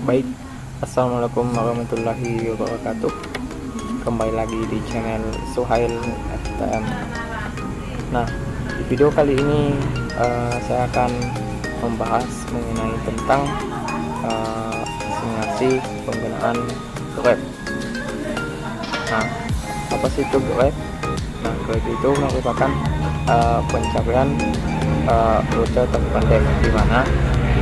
Baik, assalamualaikum warahmatullahi wabarakatuh. Kembali lagi di channel Suhail FTM. Nah, di video kali ini saya akan membahas mengenai tentang simulasi penggunaan Grab. Nah, apa sih itu Grab? Nah, Grab itu merupakan pencapaian rute terpendek di mana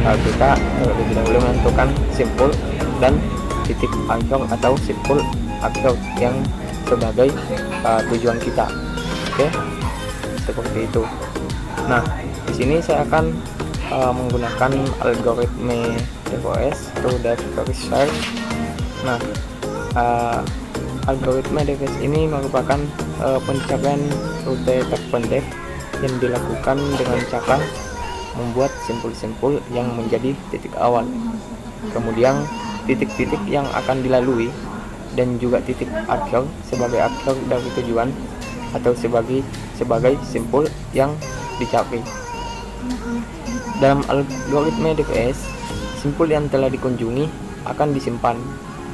kita terlebih dahulu menentukan simpul dan titik akhir atau simpul akhir yang sebagai tujuan kita. Oke, seperti itu. Nah, di sini saya akan menggunakan algoritma DVS atau Depth First Search. Nah, algoritma DVS ini merupakan pencapaian rute terpendek yang dilakukan dengan cara membuat simpul-simpul yang menjadi titik awal, kemudian titik-titik yang akan dilalui, dan juga titik akhir sebagai akhir dari tujuan atau sebagai simpul yang dicapai. Dalam algoritma DVS, simpul yang telah dikunjungi akan disimpan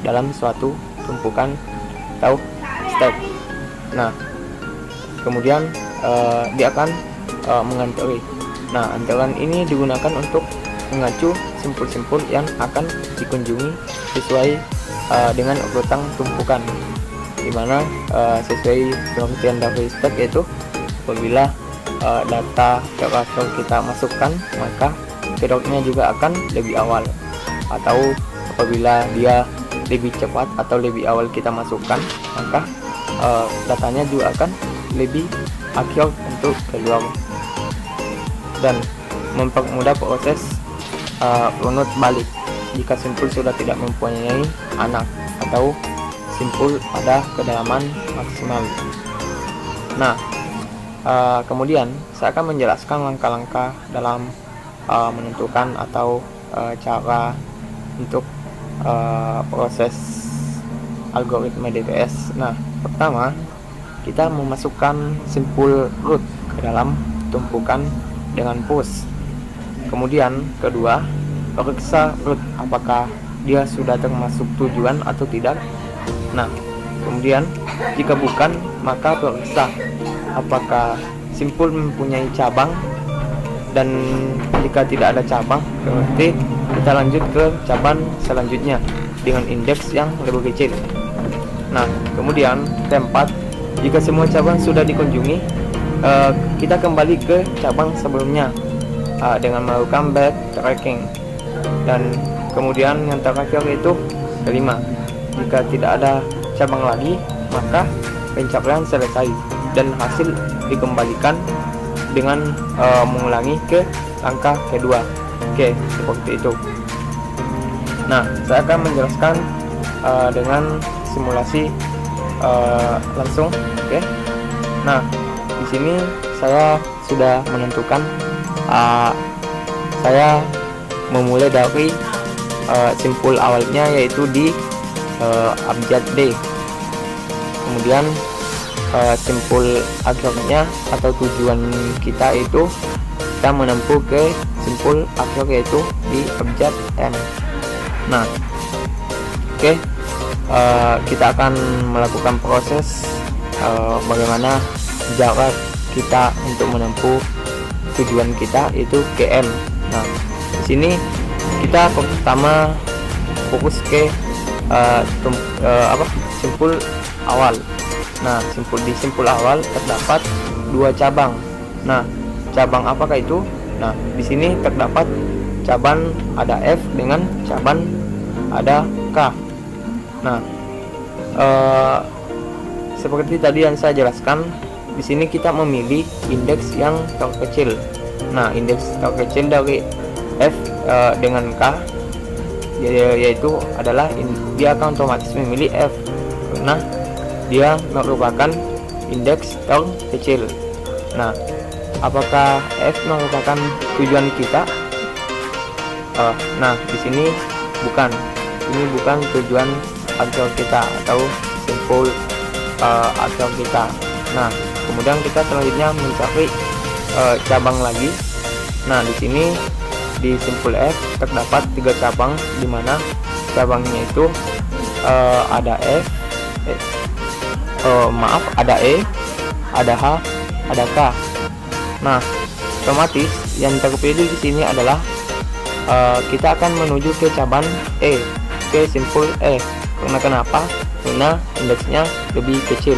dalam suatu tumpukan atau stack. Nah, kemudian dia akan mengantri. Nah, antaran ini digunakan untuk mengacu simpul-simpul yang akan dikunjungi sesuai dengan urutan tumpukan, dimana sesuai pengertian dari stack, yaitu apabila data terakhir kita masukkan, maka kedoknya juga akan lebih awal, atau apabila dia lebih cepat atau lebih awal kita masukkan, maka datanya juga akan lebih akhir untuk keluar, dan mempermudah proses runut balik jika simpul sudah tidak mempunyai anak atau simpul pada kedalaman maksimal. Nah, kemudian saya akan menjelaskan langkah-langkah dalam menentukan atau cara untuk proses algoritma DVS. Nah, pertama kita memasukkan simpul root ke dalam tumpukan dengan push. Kemudian kedua, periksa root apakah dia sudah termasuk tujuan atau tidak. Nah, kemudian jika bukan, maka periksa apakah simpul mempunyai cabang, dan jika tidak ada cabang, berarti kita lanjut ke cabang selanjutnya dengan indeks yang lebih kecil. Nah, kemudian keempat, jika semua cabang sudah dikunjungi, kita kembali ke cabang sebelumnya dengan melakukan backtracking. Dan kemudian yang terakhir itu kelima, jika tidak ada cabang lagi, maka pencapaian selesai dan hasil dikembalikan dengan mengulangi ke langkah kedua. Oke, seperti itu. Nah, saya akan menjelaskan dengan simulasi langsung. Oke. Nah, di sini saya sudah menentukan, saya memulai dari simpul awalnya, yaitu di abjad D. Kemudian simpul akhirnya atau tujuan kita itu kita menempuh ke simpul akhir, yaitu di abjad M. Nah, oke, kita akan melakukan proses bagaimana jarak kita untuk menempuh tujuan kita, itu KM. Nah, di sini kita pertama fokus ke simpul awal. Nah, simpul awal terdapat dua cabang. Nah, cabang apakah itu? Nah, di sini terdapat cabang ada F dengan cabang ada K. Nah, seperti tadi yang saya jelaskan, di sini kita memilih indeks yang terkecil. Nah, indeks terkecil dari F dengan K yaitu adalah dia akan otomatis memilih F karena dia merupakan indeks terkecil. Nah, apakah F merupakan tujuan kita? Nah, di sini bukan. Ini bukan tujuan akhir kita atau simpul akhir kita. Nah, kemudian kita selanjutnya mencari cabang lagi. Nah, di sini di simpul F terdapat 3 cabang, di mana cabangnya itu ada ada E, ada H, ada K. Nah, otomatis yang terpilih di sini adalah kita akan menuju ke cabang E, ke simpul E. Karena kenapa? Karena indeksnya lebih kecil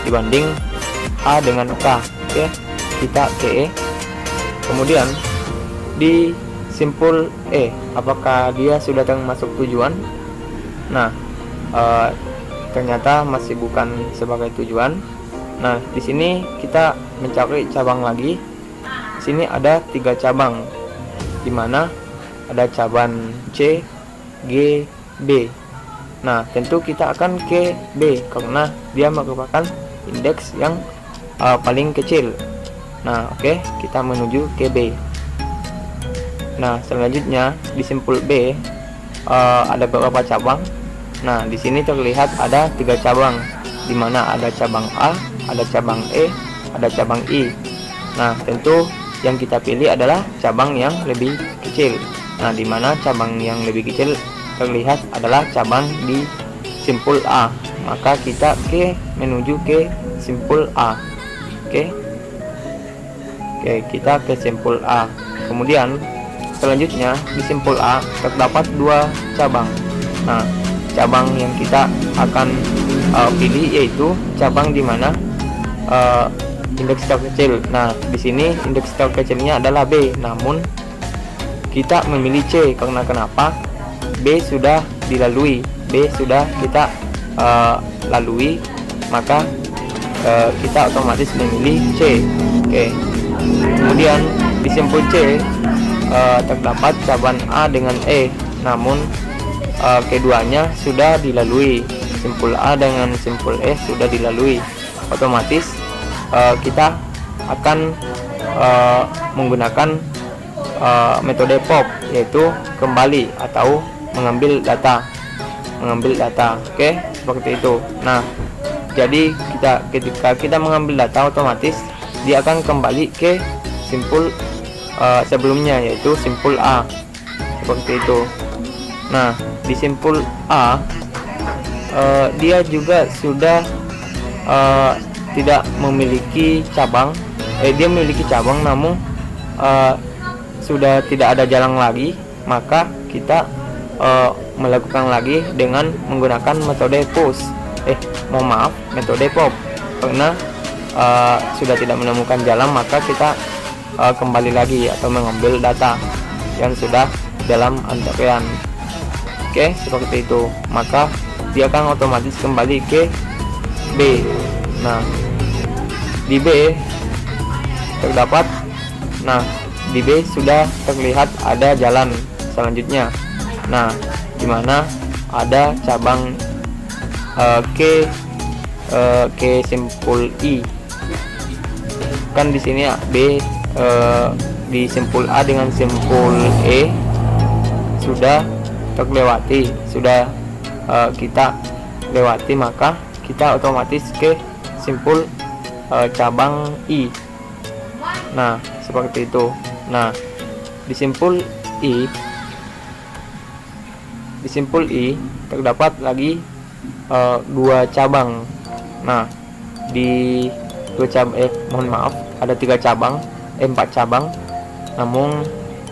dibanding A dengan K. Oke, kita ke E. Kemudian di simpul E, apakah dia sudah termasuk tujuan? Nah, ternyata masih bukan sebagai tujuan. Nah, di sini kita mencari cabang lagi. Di sini ada 3 cabang, dimana ada cabang C, G, B. Nah, tentu kita akan ke B karena dia merupakan indeks yang paling kecil. Nah, oke, kita menuju ke B. Nah, selanjutnya di simpul B ada beberapa cabang. Nah, di sini terlihat ada 3 cabang, dimana ada cabang A, ada cabang E, ada cabang I. Nah, tentu yang kita pilih adalah cabang yang lebih kecil. Nah, dimana cabang yang lebih kecil terlihat adalah cabang di simpul A, maka kita menuju ke simpul A. Oke, kita ke simpul A. Kemudian selanjutnya di simpul A terdapat 2 cabang. Nah, cabang yang kita akan pilih yaitu cabang di mana indeks terkecil. Nah, di sini indeks terkecilnya adalah B, namun kita memilih C karena kenapa? B sudah dilalui, B sudah kita lalui, maka kita otomatis memilih C. Oke. Kemudian di simpul C terdapat cabang A dengan E, namun keduanya sudah dilalui. Simpul A dengan simpul E sudah dilalui. Otomatis kita akan menggunakan metode pop, yaitu kembali atau mengambil data. Oke, seperti itu. Nah, jadi ketika kita mengambil data, otomatis dia akan kembali ke simpul sebelumnya, yaitu simpul A, seperti itu. Nah, di simpul A dia juga sudah tidak memiliki cabang. Dia memiliki cabang, namun sudah tidak ada jalan lagi, maka kita melakukan lagi dengan menggunakan metode push. Metode pop. Karena sudah tidak menemukan jalan, maka kita kembali lagi atau mengambil data yang sudah dalam antrean. Oke, seperti itu. Maka dia akan otomatis kembali ke B. Nah, di B terdapat, di B sudah terlihat ada jalan selanjutnya. Nah, dimana ada cabang ke simpul I. Kan di sini B di simpul A dengan simpul E sudah terlewati, sudah kita lewati, maka kita otomatis ke simpul cabang I. Nah, seperti itu. Nah, di simpul I terdapat lagi 2 cabang. Nah, di 2 cabang ada 3 cabang, 4 cabang. Namun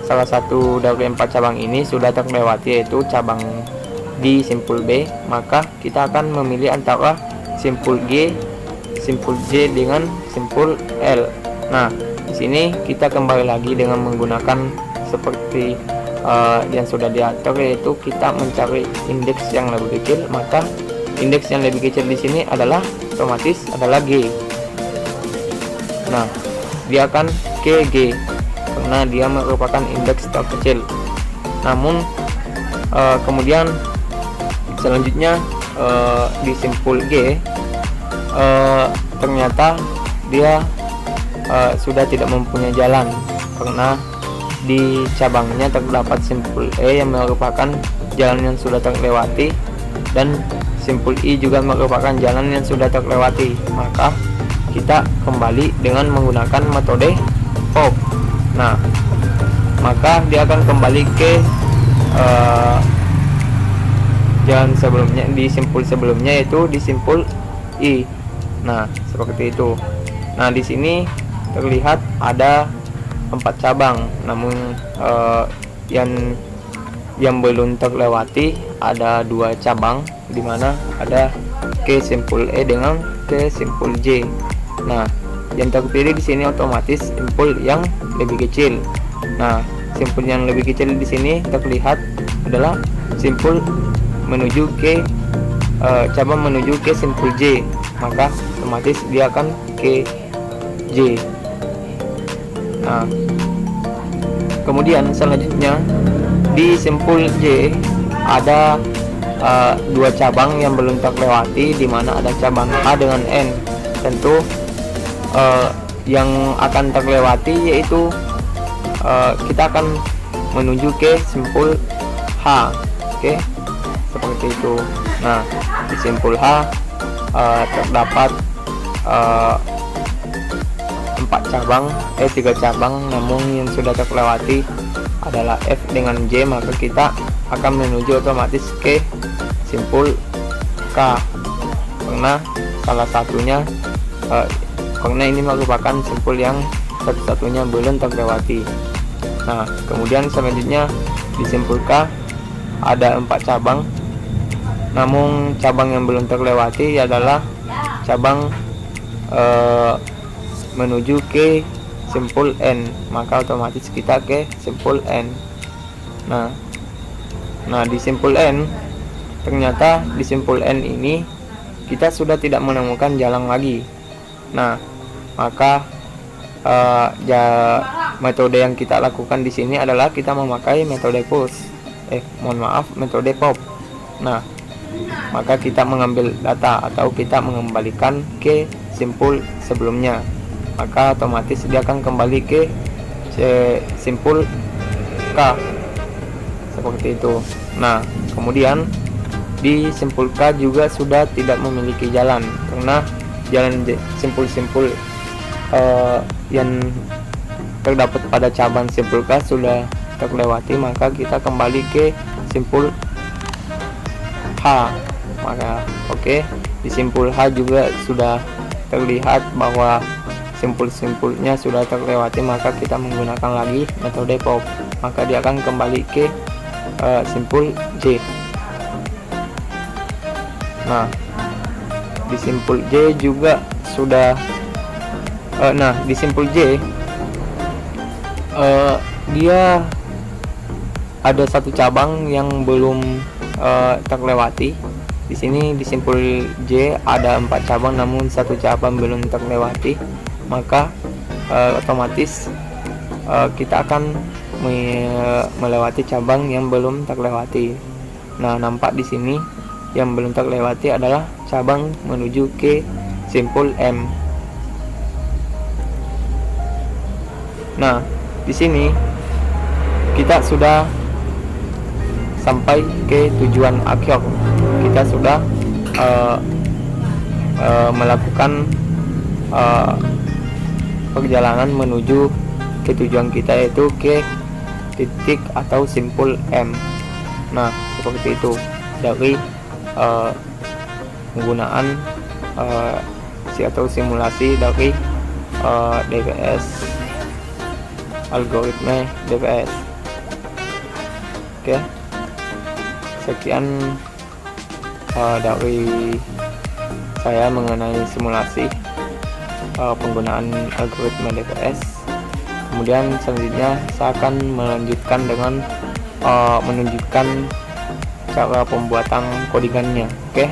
salah satu dari 4 cabang ini sudah terlewati, yaitu cabang di simpul B. Maka kita akan memilih antara simpul G, simpul J dengan simpul L. Nah, di sini kita kembali lagi dengan menggunakan seperti yang sudah diatur, yaitu kita mencari indeks yang lebih kecil. Maka indeks yang lebih kecil di sini adalah otomatis adalah G. Nah, dia akan ke G karena dia merupakan indeks terkecil. Namun kemudian selanjutnya di simpul G ternyata dia sudah tidak mempunyai jalan karena di cabangnya terdapat simpul E yang merupakan jalan yang sudah terlewati, dan simpul I juga merupakan jalan yang sudah terlewati. Maka kita kembali dengan menggunakan metode pop. Nah, maka dia akan kembali ke jalan sebelumnya, di simpul sebelumnya yaitu di simpul I. Nah, seperti itu. Nah, di sini terlihat ada 4 cabang, namun yang belum terlewati ada 2 cabang, dimana ada ke simpul E dengan ke simpul J. Nah, yang terpilih di sini otomatis simpul yang lebih kecil. Nah, simpul yang lebih kecil di sini terlihat adalah simpul menuju ke cabang menuju ke simpul J, maka otomatis dia akan ke J. Nah, kemudian selanjutnya di simpul J ada 2 cabang yang belum terlewati, di mana ada cabang H dengan N. Tentu yang akan terlewati yaitu kita akan menuju ke simpul H. Oke, seperti itu. Nah, di simpul H terdapat 3 cabang, namun yang sudah terlewati adalah F dengan J, maka kita akan menuju otomatis ke simpul K, karena salah satunya karena ini merupakan simpul yang satu-satunya belum terlewati. Nah, kemudian selanjutnya di simpul K ada 4 cabang, namun cabang yang belum terlewati adalah cabang menuju ke simpul N, maka otomatis kita ke simpul N. Nah, di simpul N ternyata di simpul N ini kita sudah tidak menemukan jalan lagi. Nah, maka metode yang kita lakukan di sini adalah kita memakai metode push. Metode pop. Nah, maka kita mengambil data atau kita mengembalikan ke simpul sebelumnya, maka otomatis dia akan kembali ke simpul K, seperti itu. Nah, kemudian di simpul K juga sudah tidak memiliki jalan, karena jalan simpul-simpul yang terdapat pada cabang simpul K sudah terlewati, maka kita kembali ke simpul H. Maka di simpul H juga sudah terlihat bahwa simpul-simpulnya sudah terlewati, maka kita menggunakan lagi metode pop, maka dia akan kembali ke simpul J. Nah, di simpul J juga sudah di simpul J dia ada 1 cabang yang belum terlewati. Di sini di simpul J ada 4 cabang, namun 1 cabang belum terlewati, maka otomatis kita akan melewati cabang yang belum terlewati. Nah, nampak di sini yang belum terlewati adalah cabang menuju ke simpul M. Nah, di sini kita sudah sampai ke tujuan akhir. Kita sudah melakukan perjalanan menuju ke tujuan kita, yaitu ke titik atau simpul M. Nah, seperti itu dari penggunaan atau simulasi dari DPS, algoritma DPS. Oke, sekian dari saya mengenai simulasi penggunaan algoritma DPS. Kemudian selanjutnya saya akan melanjutkan dengan menunjukkan cara pembuatan codingannya. Oke.